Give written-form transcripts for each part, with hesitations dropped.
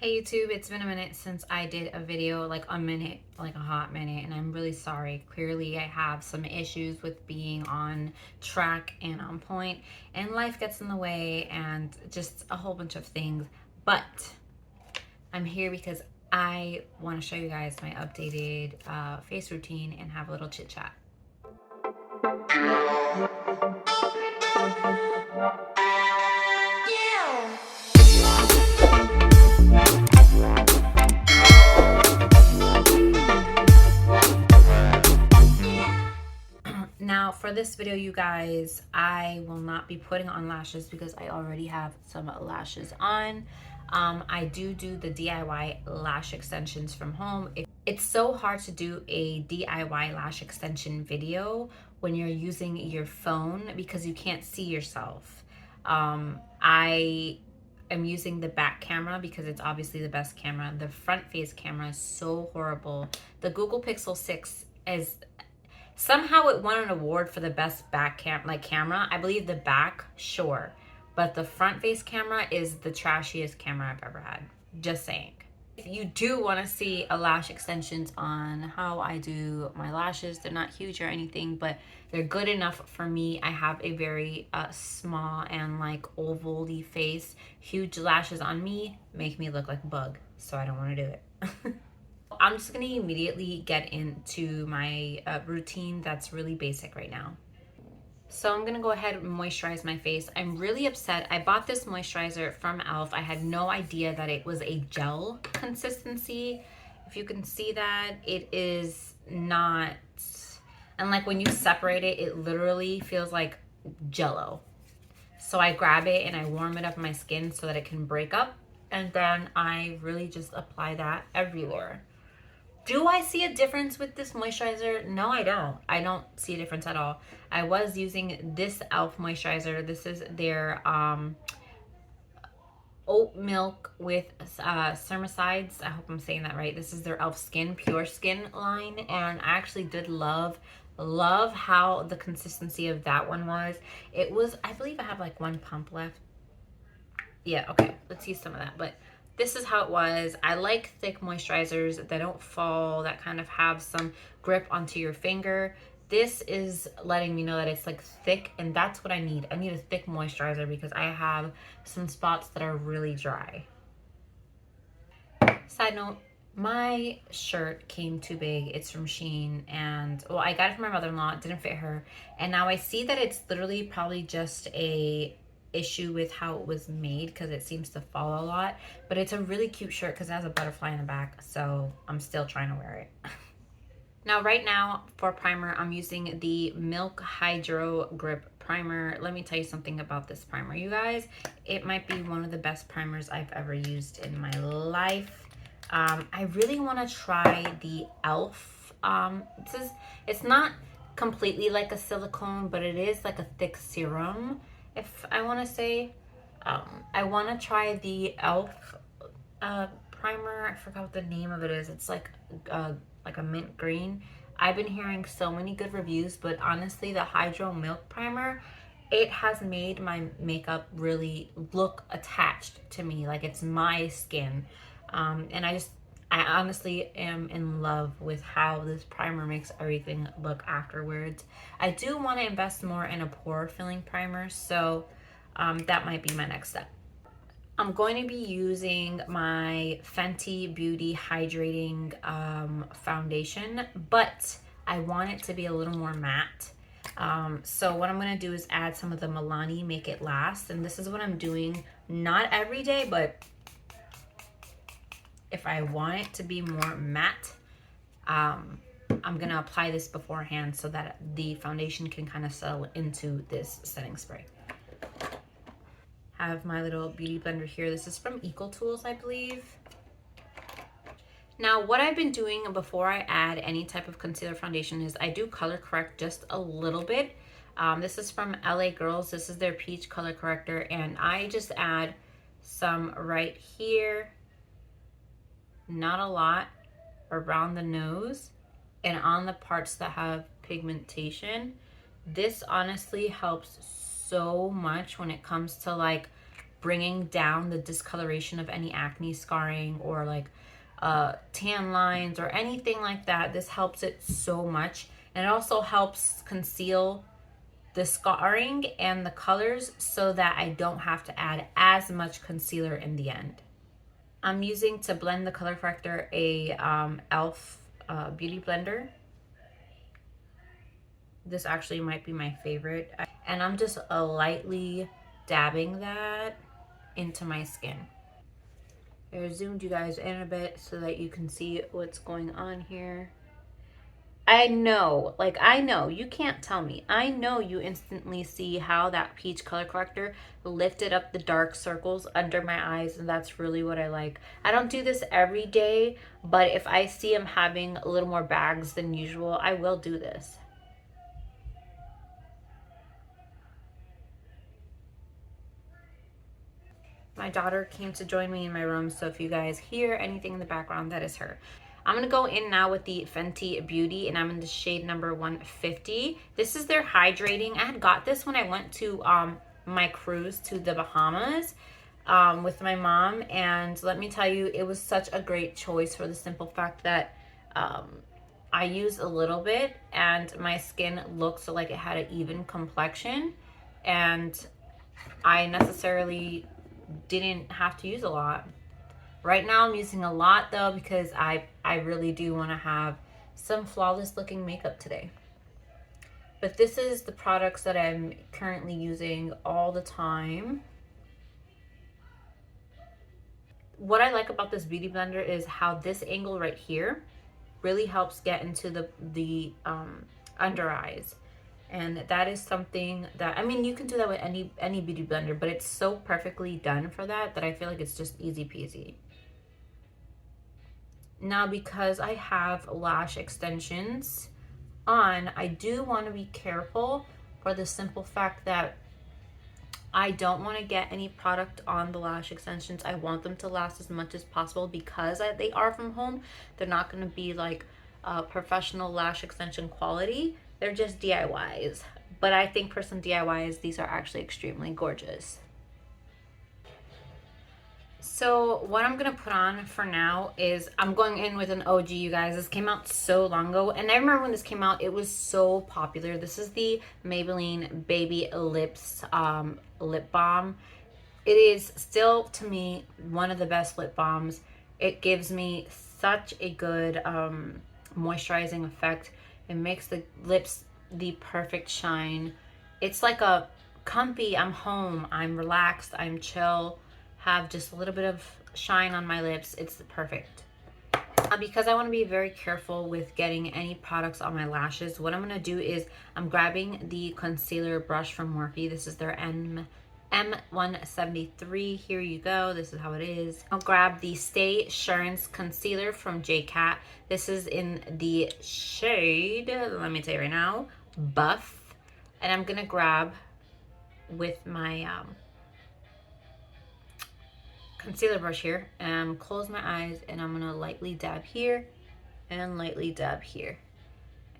Hey YouTube, it's been a minute since I did a video, like a minute, like a hot minute, and I'm really sorry. Clearly I have some issues with being on track and on point, and life gets in the way and just a whole bunch of things. But I'm here because I want to show you guys my updated face routine and have a little chit chat. Now for this video, you guys, I will not be putting on lashes because I already have some lashes on. I do the DIY lash extensions from home. It's so hard to do a DIY lash extension video when you're using your phone because you can't see yourself. I am using the back camera because it's obviously the best camera. The front face camera is so horrible. The Google Pixel 6 is somehow it won an award for the best back camera. I believe the back, sure, but the front face camera is the trashiest camera I've ever had. Just saying. If you do want to see a lash extensions on how I do my lashes, they're not huge or anything, but they're good enough for me. I have a very small and like oval-y face. Huge lashes on me make me look like a bug, so I don't want to do it. I'm just gonna immediately get into my routine that's really basic right now. So I'm gonna go ahead and moisturize my face. I'm really upset. I bought this moisturizer from e.l.f. I had no idea that it was a gel consistency. If you can see that, it is not. And like when you separate it, it literally feels like jello. So I grab it and I warm it up in my skin so that it can break up. And then I really just apply that everywhere. Do I see a difference with this moisturizer? No, I don't. I don't see a difference at all. I was using this e.l.f. moisturizer. This is their oat milk with cermicides. I hope I'm saying that right. This is their e.l.f. Skin Pure Skin line, and I actually did love how the consistency of that one was. It was, I believe I have like one pump left. Yeah, okay, let's use some of that. But this is how it was. I like thick moisturizers that don't fall, that kind of have some grip onto your finger. This is letting me know that it's like thick, and that's what I need. I need a thick moisturizer because I have some spots that are really dry. Side note, my shirt came too big. It's from Shein, and well, I got it from my mother-in-law. It didn't fit her, and now I see that it's literally probably just a issue with how it was made because it seems to fall a lot, but it's a really cute shirt because it has a butterfly in the back, so I'm still trying to wear it. Now right now for primer, I'm using the Milk Hydro Grip primer. Let me tell you something about this primer, you guys. It might be one of the best primers I've ever used in my life. I really want to try the e.l.f. It's not completely like a silicone, but it is like a thick serum, if I want to say. I want to try the e.l.f. Primer. I forgot what the name of it is. It's like a mint green. I've been hearing so many good reviews, but honestly, the Hydro Milk Primer, it has made my makeup really look attached to me, like it's my skin. And I honestly am in love with how this primer makes everything look afterwards. I do want to invest more in a pore filling primer, so that might be my next step. I'm going to be using my Fenty Beauty Hydrating foundation, but I want it to be a little more matte. So what I'm going to do is add some of the Milani Make It Last, and this is what I'm doing, not every day, but if I want it to be more matte, I'm going to apply this beforehand so that the foundation can kind of settle into this setting spray. Have my little beauty blender here. This is from Equal Tools, I believe. Now, what I've been doing before I add any type of concealer foundation is I do color correct just a little bit. This is from LA Girls. This is their peach color corrector, and I just add some right here, not a lot, around the nose and on the parts that have pigmentation. This honestly helps so much when it comes to like bringing down the discoloration of any acne scarring or like tan lines or anything like that. This helps it so much. And it also helps conceal the scarring and the colors so that I don't have to add as much concealer in the end. I'm using, to blend the color corrector, a e.l.f. Beauty blender. This actually might be my favorite. And I'm just lightly dabbing that into my skin. I zoomed you guys in a bit so that you can see what's going on here. I know, like, I know, you can't tell me. I know you instantly see how that peach color corrector lifted up the dark circles under my eyes, and that's really what I like. I don't do this every day, but if I see I'm having a little more bags than usual, I will do this. My daughter came to join me in my room, so if you guys hear anything in the background, that is her. I'm going to go in now with the Fenty Beauty, and I'm in the shade number 150. This is their hydrating. I had got this when I went to my cruise to the Bahamas with my mom, and let me tell you, it was such a great choice for the simple fact that I used a little bit, and my skin looked like it had an even complexion, and I necessarily didn't have to use a lot. Right now I'm using a lot though because I really do want to have some flawless looking makeup today. But this is the products that I'm currently using all the time. What I like about this beauty blender is how this angle right here really helps get into the under eyes. And that is something that, I mean, you can do that with any beauty blender, but it's so perfectly done for that I feel like it's just easy peasy. Now, because I have lash extensions on, I do want to be careful for the simple fact that I don't want to get any product on the lash extensions. I want them to last as much as possible because they are from home. They're not going to be like professional lash extension quality. They're just DIYs. But I think for some DIYs, these are actually extremely gorgeous. So what I'm gonna put on for now is I'm going in with an OG, you guys. This came out so long ago, and I remember when this came out, it was so popular. This is the Maybelline Baby Lips lip balm. It is still, to me, one of the best lip balms. It gives me such a good moisturizing effect. It makes the lips the perfect shine. It's like a comfy, I'm home, I'm relaxed, I'm chill, have just a little bit of shine on my lips. It's perfect. Because I want to be very careful with getting any products on my lashes, what I'm going to do is I'm grabbing the concealer brush from Morphe. This is their M173. Here you go. This is how it is. I'll grab the Stay Assurance Concealer from JCat. This is in the shade, let me tell you right now, Buff. And I'm going to grab with my concealer brush here and close my eyes, and I'm gonna lightly dab here and lightly dab here,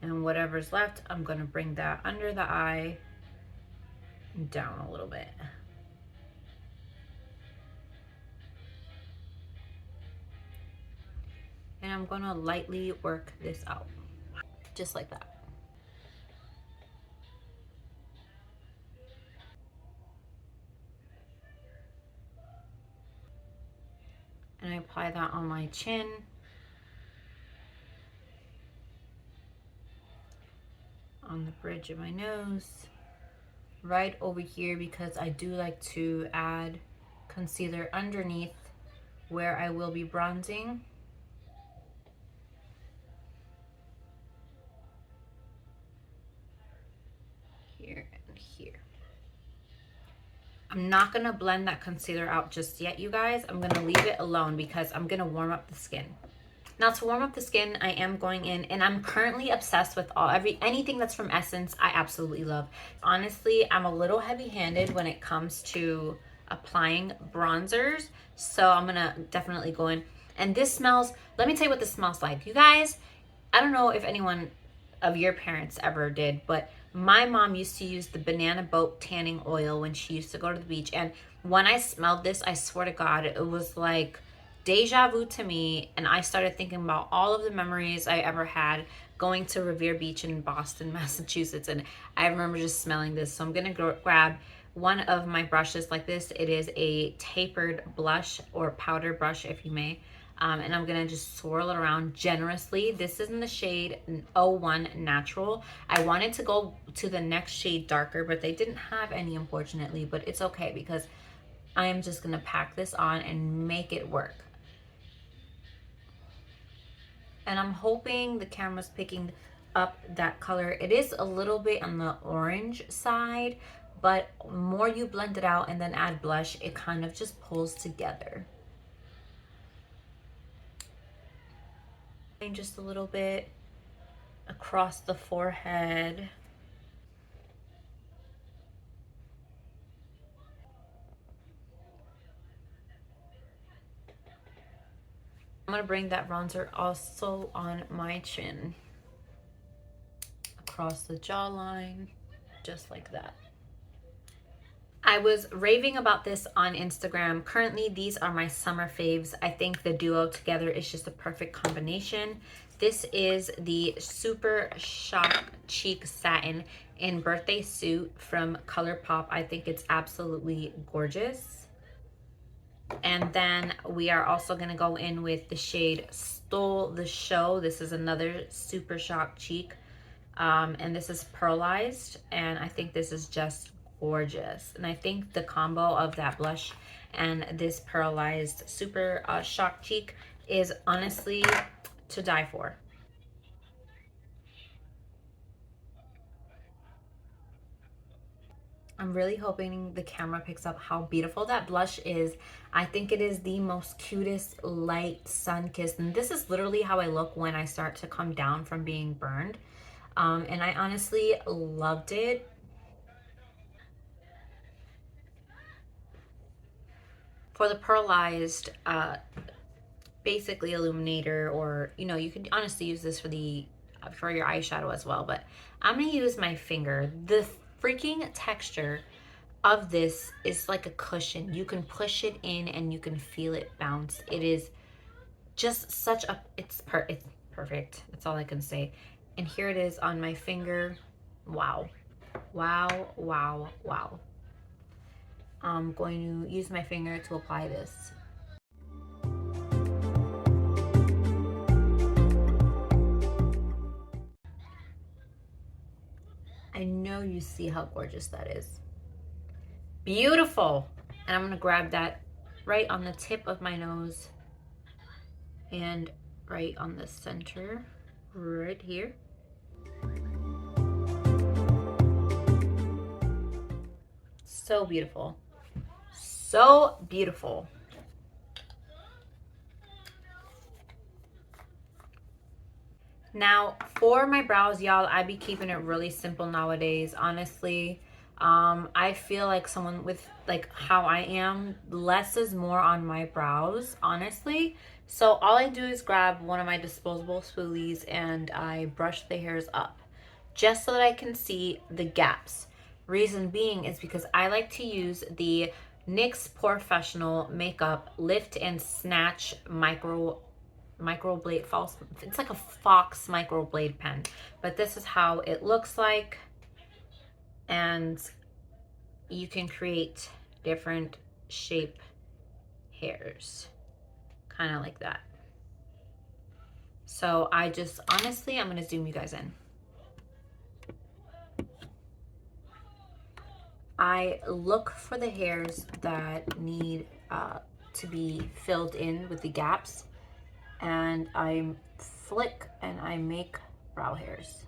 and whatever's left I'm gonna bring that under the eye down a little bit. And I'm gonna lightly work this out just like that. And I apply that on my chin, on the bridge of my nose, right over here, because I do like to add concealer underneath where I will be bronzing. Here and here. I'm not gonna blend that concealer out just yet, you guys. I'm gonna leave it alone because I'm gonna warm up the skin. Now, to warm up the skin, I am going in, and I'm currently obsessed with anything that's from Essence. I absolutely love. Honestly, I'm a little heavy-handed when it comes to applying bronzers, so I'm gonna definitely go in. And this smells, let me tell you what this smells like. You guys, I don't know if anyone of your parents ever did, but My mom used to use the banana boat tanning oil when she used to go to the beach. And when I smelled this, I swear to God, it was like deja vu to me. And I started thinking about all of the memories I ever had going to Revere Beach in Boston, Massachusetts. And I remember just smelling this. So I'm going to grab one of my brushes like this. It is a tapered blush or powder brush, if you may. And I'm gonna just swirl it around generously. This is in the shade 01 Natural. I wanted to go to the next shade darker, but they didn't have any, unfortunately, but it's okay because I am just gonna pack this on and make it work. And I'm hoping the camera's picking up that color. It is a little bit on the orange side, but more you blend it out and then add blush, it kind of just pulls together. Just a little bit across the forehead. I'm gonna bring that bronzer also on my chin, across the jawline, just like that. I was raving about this on Instagram. Currently, these are my summer faves. I think the duo together is just a perfect combination. This is the Super Shock Cheek Satin in Birthday Suit from ColourPop. I think it's absolutely gorgeous. And then we are also going to go in with the shade Stole the Show. This is another Super Shock Cheek. And this is pearlized. And I think this is just gorgeous. And I think the combo of that blush and this pearlized Super Shock Cheek is honestly to die for. I'm really hoping the camera picks up how beautiful that blush is. I think it is the most cutest light sun-kissed. And this is literally how I look when I start to come down from being burned. And I honestly loved it. For the pearlized, basically illuminator, or you could honestly use this for your eyeshadow as well, but I'm gonna use my finger. The freaking texture of this is like a cushion. You can push it in and you can feel it bounce. It is just such a it's perfect. That's all I can say. And here it is on my finger. Wow, wow, wow, wow. I'm going to use my finger to apply this. I know you see how gorgeous that is. Beautiful. And I'm going to grab that right on the tip of my nose and right on the center, right here. So beautiful. So beautiful. Now, for my brows, y'all, I be keeping it really simple nowadays, honestly. I feel like someone with like how I am, less is more on my brows, honestly. So all I do is grab one of my disposable spoolies and I brush the hairs up just so that I can see the gaps. Reason being is because I like to use the NYX Professional Makeup Lift and Snatch microblade false, it's like a fox microblade pen, but this is how it looks like. And you can create different shape hairs, kind of like that. So I just honestly, I'm gonna zoom you guys in. I look for the hairs that need to be filled in with the gaps, and I flick and I make brow hairs.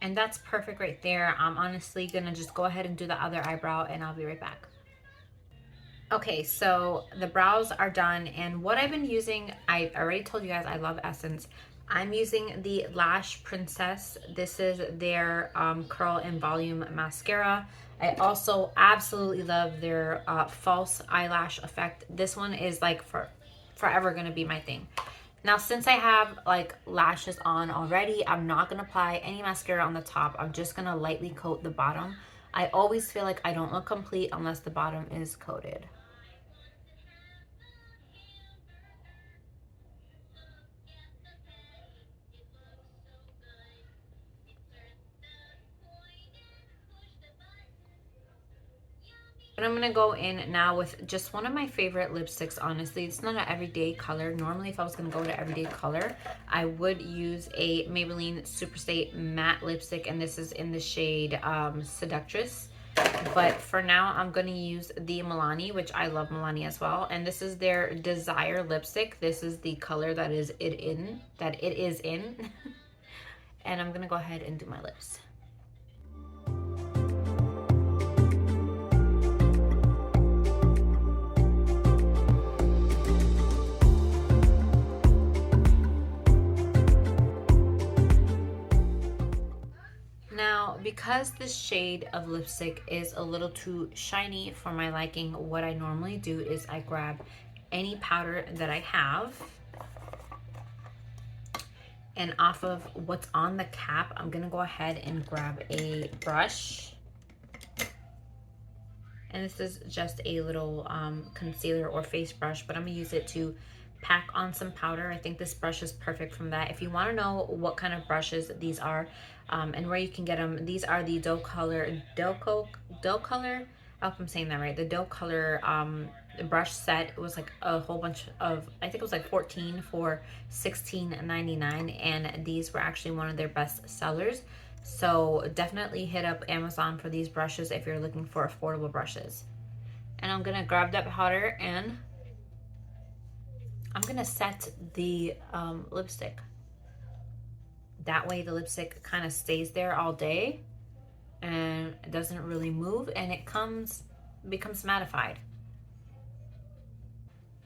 And that's perfect right there. I'm honestly gonna just go ahead and do the other eyebrow and I'll be right back. Okay, so the brows are done, and what I've been using, I already told you guys I love Essence. I'm using the Lash Princess. This is their curl and volume mascara. I also absolutely love their false eyelash effect. This one is like forever gonna be my thing. Now, since I have like lashes on already, I'm not gonna apply any mascara on the top. I'm just gonna lightly coat the bottom. I always feel like I don't look complete unless the bottom is coated. And I'm gonna go in now with just one of my favorite lipsticks. Honestly, it's not an everyday color. Normally, if I was gonna go to everyday color, I would use a Maybelline Superstay matte lipstick, and this is in the shade Seductress. But for now, I'm gonna use the Milani, which I love Milani as well. And this is their Desire lipstick. This is the color that it is in. And I'm gonna go ahead and do my lips. Now, because this shade of lipstick is a little too shiny for my liking, what I normally do is I grab any powder that I have, and off of what's on the cap, I'm gonna go ahead and grab a brush. And this is just a little concealer or face brush, but I'm gonna use it to pack on some powder. I think this brush is perfect from that. If you want to know what kind of brushes these are and where you can get them, these are the doe color. I hope I'm saying that right. The doe color brush set. It was like a whole bunch of, I think it was like 14 for $16.99, and these were actually one of their best sellers. So definitely hit up Amazon for these brushes if you're looking for affordable brushes. And I'm gonna grab that powder and I'm gonna set the lipstick. That way the lipstick kind of stays there all day and it doesn't really move, and it becomes mattified.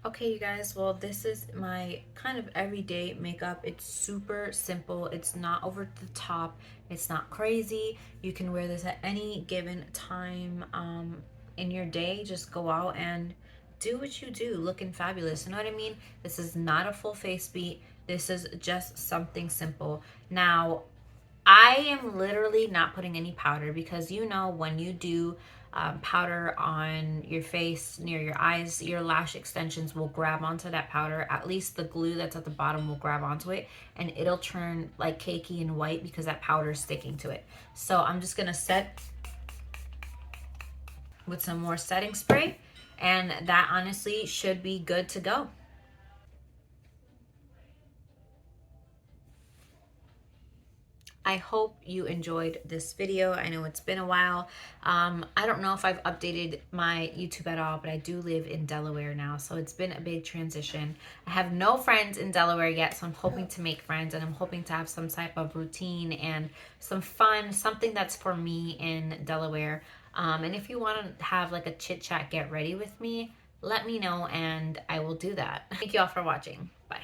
Okay, you guys, well, this is my kind of everyday makeup. It's super simple. It's not over the top. It's not crazy. You can wear this at any given time in your day. Just go out and do what you do, looking fabulous. You know what I mean? This is not a full face beat. This is just something simple. Now, I am literally not putting any powder because you know when you do powder on your face near your eyes, your lash extensions will grab onto that powder. At least the glue that's at the bottom will grab onto it, and it'll turn like cakey and white because that powder is sticking to it. So I'm just gonna set with some more setting spray, and that honestly should be good to go. I hope you enjoyed this video. I know it's been a while. I don't know if I've updated my YouTube at all, but I do live in Delaware now, so it's been a big transition. I have no friends in Delaware yet, so I'm hoping to make friends, and I'm hoping to have some type of routine and some fun, something that's for me in Delaware. And if you want to have like a chit chat, get ready with me, let me know and I will do that. Thank you all for watching. Bye.